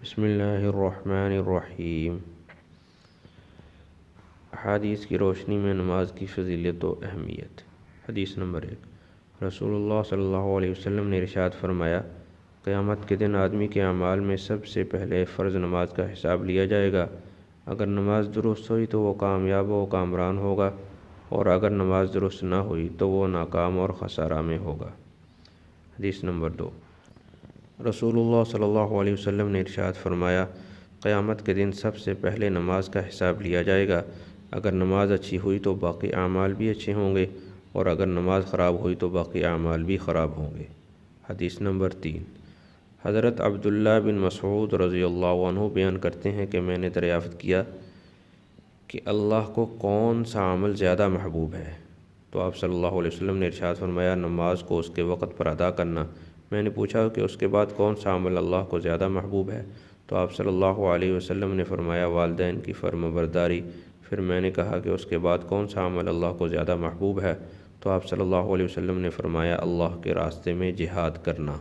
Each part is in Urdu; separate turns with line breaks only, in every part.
بسم اللہ الرحمن الرحیم۔ احادیث کی روشنی میں نماز کی فضیلت و اہمیت۔ حدیث نمبر 1، رسول اللہ صلی اللہ علیہ وسلم نے ارشاد فرمایا، قیامت کے دن آدمی کے اعمال میں سب سے پہلے فرض نماز کا حساب لیا جائے گا۔ اگر نماز درست ہوئی تو وہ کامیاب و کامران ہوگا، اور اگر نماز درست نہ ہوئی تو وہ ناکام اور خسارہ میں ہوگا۔ حدیث نمبر 2، رسول اللہ صلی اللہ علیہ وسلم نے ارشاد فرمایا، قیامت کے دن سب سے پہلے نماز کا حساب لیا جائے گا۔ اگر نماز اچھی ہوئی تو باقی اعمال بھی اچھے ہوں گے، اور اگر نماز خراب ہوئی تو باقی اعمال بھی خراب ہوں گے۔ حدیث نمبر 3، حضرت عبداللہ بن مسعود رضی اللہ عنہ بیان کرتے ہیں کہ میں نے دریافت کیا کہ اللہ کو کون سا عمل زیادہ محبوب ہے، تو آپ صلی اللہ علیہ وسلم نے ارشاد فرمایا، نماز کو اس کے وقت پر ادا کرنا۔ میں نے پوچھا کہ اس کے بعد کون سا عمل اللہ کو زیادہ محبوب ہے، تو آپ صلی اللہ علیہ وسلم نے فرمایا، والدین کی فرمانبرداری۔ پھر میں نے کہا کہ اس کے بعد کون سا عمل اللہ کو زیادہ محبوب ہے، تو آپ صلی اللہ علیہ وسلم نے فرمایا، اللہ کے راستے میں جہاد کرنا۔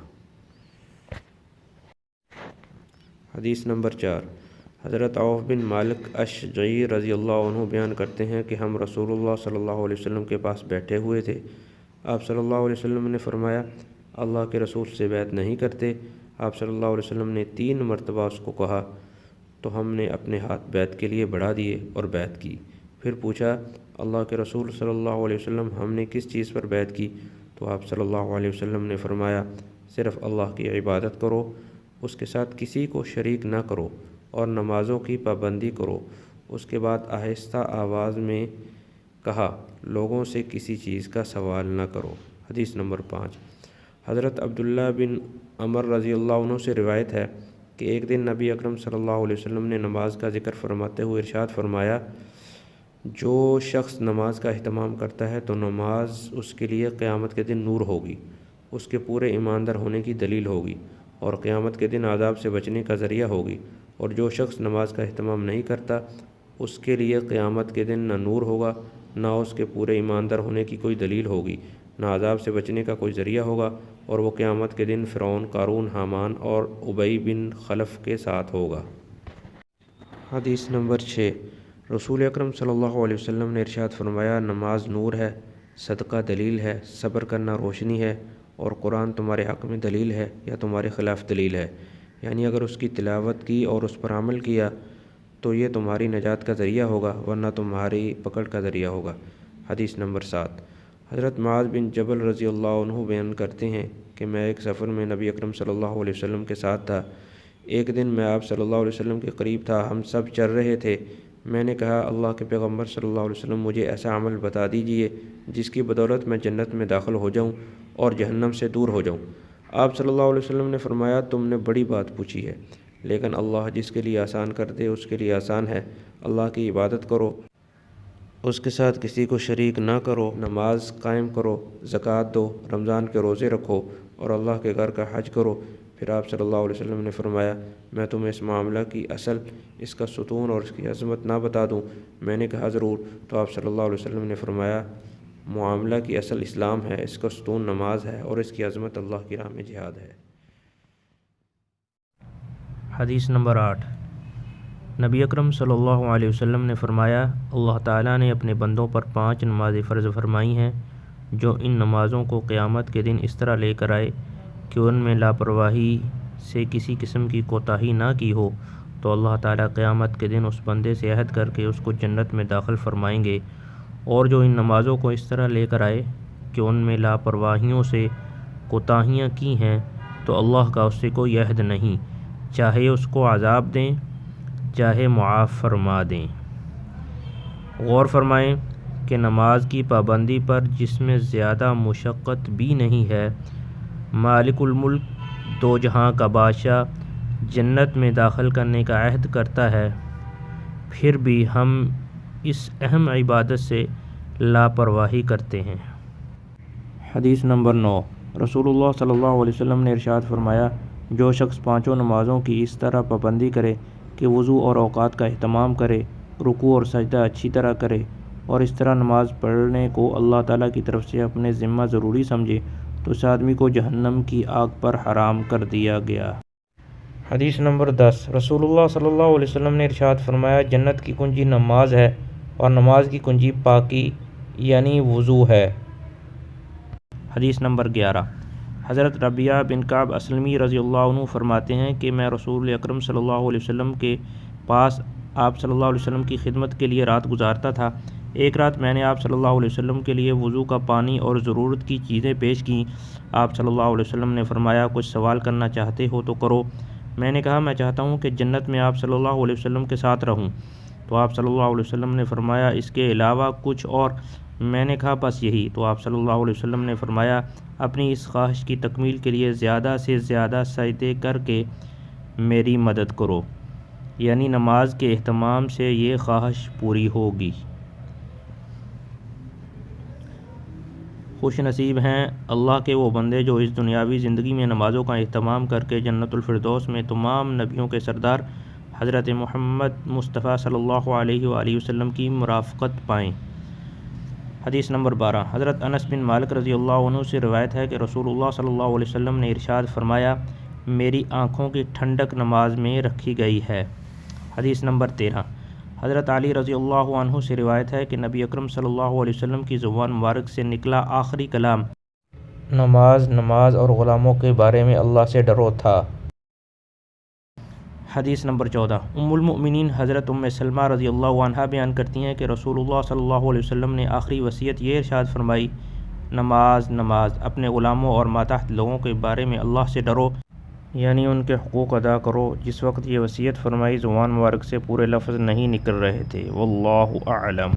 حدیث نمبر 4، حضرت عوف بن مالک اشجعی رضی اللہ عنہ بیان کرتے ہیں کہ ہم رسول اللہ صلی اللہ علیہ وسلم کے پاس بیٹھے ہوئے تھے۔ آپ صلی اللہ علیہ وسلم نے فرمایا، اللہ کے رسول سے بیعت نہیں کرتے؟ آپ صلی اللہ علیہ وسلم نے 3 مرتبہ اس کو کہا، تو ہم نے اپنے ہاتھ بیعت کے لیے بڑھا دیے اور بیعت کی۔ پھر پوچھا، اللہ کے رسول صلی اللہ علیہ وسلم، ہم نے کس چیز پر بیعت کی؟ تو آپ صلی اللہ علیہ وسلم نے فرمایا، صرف اللہ کی عبادت کرو، اس کے ساتھ کسی کو شریک نہ کرو، اور نمازوں کی پابندی کرو۔ اس کے بعد آہستہ آواز میں کہا، لوگوں سے کسی چیز کا سوال نہ کرو۔ حدیث نمبر 5، حضرت عبداللہ بن عمر رضی اللہ عنہ سے روایت ہے کہ ایک دن نبی اکرم صلی اللہ علیہ وسلم نے نماز کا ذکر فرماتے ہوئے ارشاد فرمایا، جو شخص نماز کا اہتمام کرتا ہے تو نماز اس کے لیے قیامت کے دن نور ہوگی، اس کے پورے ایماندار ہونے کی دلیل ہوگی، اور قیامت کے دن عذاب سے بچنے کا ذریعہ ہوگی۔ اور جو شخص نماز کا اہتمام نہیں کرتا، اس کے لیے قیامت کے دن نہ نور ہوگا، نہ اس کے پورے ایماندار ہونے کی کوئی دلیل ہوگی، نہ عذاب سے بچنے کا کوئی ذریعہ ہوگا، اور وہ قیامت کے دن فرعون، قارون، حامان اور ابی بن خلف کے ساتھ ہوگا۔ حدیث نمبر 6، رسول اکرم صلی اللہ علیہ وسلم نے ارشاد فرمایا، نماز نور ہے، صدقہ دلیل ہے، صبر کرنا روشنی ہے، اور قرآن تمہارے حق میں دلیل ہے یا تمہارے خلاف دلیل ہے، یعنی اگر اس کی تلاوت کی اور اس پر عمل کیا تو یہ تمہاری نجات کا ذریعہ ہوگا، ورنہ تمہاری پکڑ کا ذریعہ ہوگا۔ حدیث نمبر 7، حضرت معاذ بن جبل رضی اللہ عنہ بیان کرتے ہیں کہ میں ایک سفر میں نبی اکرم صلی اللہ علیہ وسلم کے ساتھ تھا۔ ایک دن میں آپ صلی اللہ علیہ وسلم کے قریب تھا، ہم سب چل رہے تھے۔ میں نے کہا، اللہ کے پیغمبر صلی اللہ علیہ وسلم، مجھے ایسا عمل بتا دیجئے جس کی بدولت میں جنت میں داخل ہو جاؤں اور جہنم سے دور ہو جاؤں۔ آپ صلی اللہ علیہ وسلم نے فرمایا، تم نے بڑی بات پوچھی ہے، لیکن اللہ جس کے لیے آسان کر دے اس کے لیے آسان ہے۔ اللہ کی عبادت کرو، اس کے ساتھ کسی کو شریک نہ کرو، نماز قائم کرو، زکوٰۃ دو، رمضان کے روزے رکھو، اور اللہ کے گھر کا حج کرو۔ پھر آپ صلی اللہ علیہ وسلم نے فرمایا، میں تمہیں اس معاملہ کی اصل، اس کا ستون اور اس کی عظمت نہ بتا دوں؟ میں نے کہا، ضرور۔ تو آپ صلی اللہ علیہ وسلم نے فرمایا، معاملہ کی اصل اسلام ہے، اس کا ستون نماز ہے، اور اس کی عظمت اللہ کی راہ میں جہاد ہے۔
حدیث نمبر 8، نبی اکرم صلی اللہ علیہ وسلم نے فرمایا، اللہ تعالیٰ نے اپنے بندوں پر 5 نمازیں فرض فرمائی ہیں، جو ان نمازوں کو قیامت کے دن اس طرح لے کر آئے کہ ان میں لاپرواہی سے کسی قسم کی کوتاہی نہ کی ہو، تو اللہ تعالیٰ قیامت کے دن اس بندے سے عہد کر کے اس کو جنت میں داخل فرمائیں گے۔ اور جو ان نمازوں کو اس طرح لے کر آئے کہ ان میں لاپرواہیوں سے کوتاہیاں کی ہیں، تو اللہ کا اس سے کوئی عہد نہیں، چاہے اس کو عذاب دیں، چاہے معاف فرما دیں۔ غور فرمائیں کہ نماز کی پابندی پر جس میں زیادہ مشقت بھی نہیں ہے، مالک الملک، دو جہاں کا بادشاہ، جنت میں داخل کرنے کا عہد کرتا ہے، پھر بھی ہم اس اہم عبادت سے لاپرواہی کرتے ہیں۔
حدیث نمبر 9، رسول اللہ صلی اللہ علیہ وسلم نے ارشاد فرمایا، جو شخص 5 نمازوں کی اس طرح پابندی کرے کہ وضو اور اوقات کا اہتمام کرے، رکوع اور سجدہ اچھی طرح کرے، اور اس طرح نماز پڑھنے کو اللہ تعالیٰ کی طرف سے اپنے ذمہ ضروری سمجھے، تو اس آدمی کو جہنم کی آگ پر حرام کر دیا گیا۔
حدیث نمبر 10، رسول اللہ صلی اللہ علیہ وسلم نے ارشاد فرمایا جنت کی کنجی نماز ہے اور نماز کی کنجی پاکی یعنی وضو ہے۔ حدیث نمبر 11، حضرت ربیعہ بن کعب اسلمی رضی اللہ عنہ فرماتے ہیں کہ میں رسول اکرم صلی اللہ علیہ وسلم کے پاس آپ صلی اللہ علیہ وسلم کی خدمت کے لیے رات گزارتا تھا۔ ایک رات میں نے آپ صلی اللہ علیہ وسلم کے لیے وضو کا پانی اور ضرورت کی چیزیں پیش کیں۔ آپ صلی اللہ علیہ وسلم نے فرمایا کچھ سوال کرنا چاہتے ہو تو کرو۔ میں نے کہا میں چاہتا ہوں کہ جنت میں آپ صلی اللہ علیہ وسلم کے ساتھ رہوں۔ تو آپ صلی اللہ علیہ وسلم نے فرمایا اس کے علاوہ کچھ اور؟ میں نے کہا بس یہی۔ تو آپ صلی اللہ علیہ وسلم نے فرمایا اپنی اس خواہش کی تکمیل کے لیے زیادہ سے زیادہ سجدے کر کے میری مدد کرو، یعنی نماز کے اہتمام سے یہ خواہش پوری ہوگی۔ خوش نصیب ہیں اللہ کے وہ بندے جو اس دنیاوی زندگی میں نمازوں کا اہتمام کر کے جنت الفردوس میں تمام نبیوں کے سردار حضرت محمد مصطفیٰ صلی اللہ علیہ وآلہ وسلم کی مرافقت پائیں۔ حدیث نمبر 12، حضرت انس بن مالک رضی اللہ عنہ سے روایت ہے کہ رسول اللہ صلی اللہ علیہ وسلم نے ارشاد فرمایا میری آنکھوں کی ٹھنڈک نماز میں رکھی گئی ہے۔ حدیث نمبر 13، حضرت علی رضی اللہ عنہ سے روایت ہے کہ نبی اکرم صلی اللہ علیہ وسلم کی زبان مبارک سے نکلا آخری کلام نماز اور غلاموں کے بارے میں اللہ سے ڈرو تھا۔ حدیث نمبر 14، ام المؤمنین حضرت ام سلمہ رضی اللہ عنہا بیان کرتی ہیں کہ رسول اللہ صلی اللہ علیہ وسلم نے آخری وصیت یہ ارشاد فرمائی نماز اپنے غلاموں اور ماتحت لوگوں کے بارے میں اللہ سے ڈرو، یعنی ان کے حقوق ادا کرو۔ جس وقت یہ وصیت فرمائی زبان مبارک سے پورے لفظ نہیں نکل رہے تھے۔ واللہ اعلم۔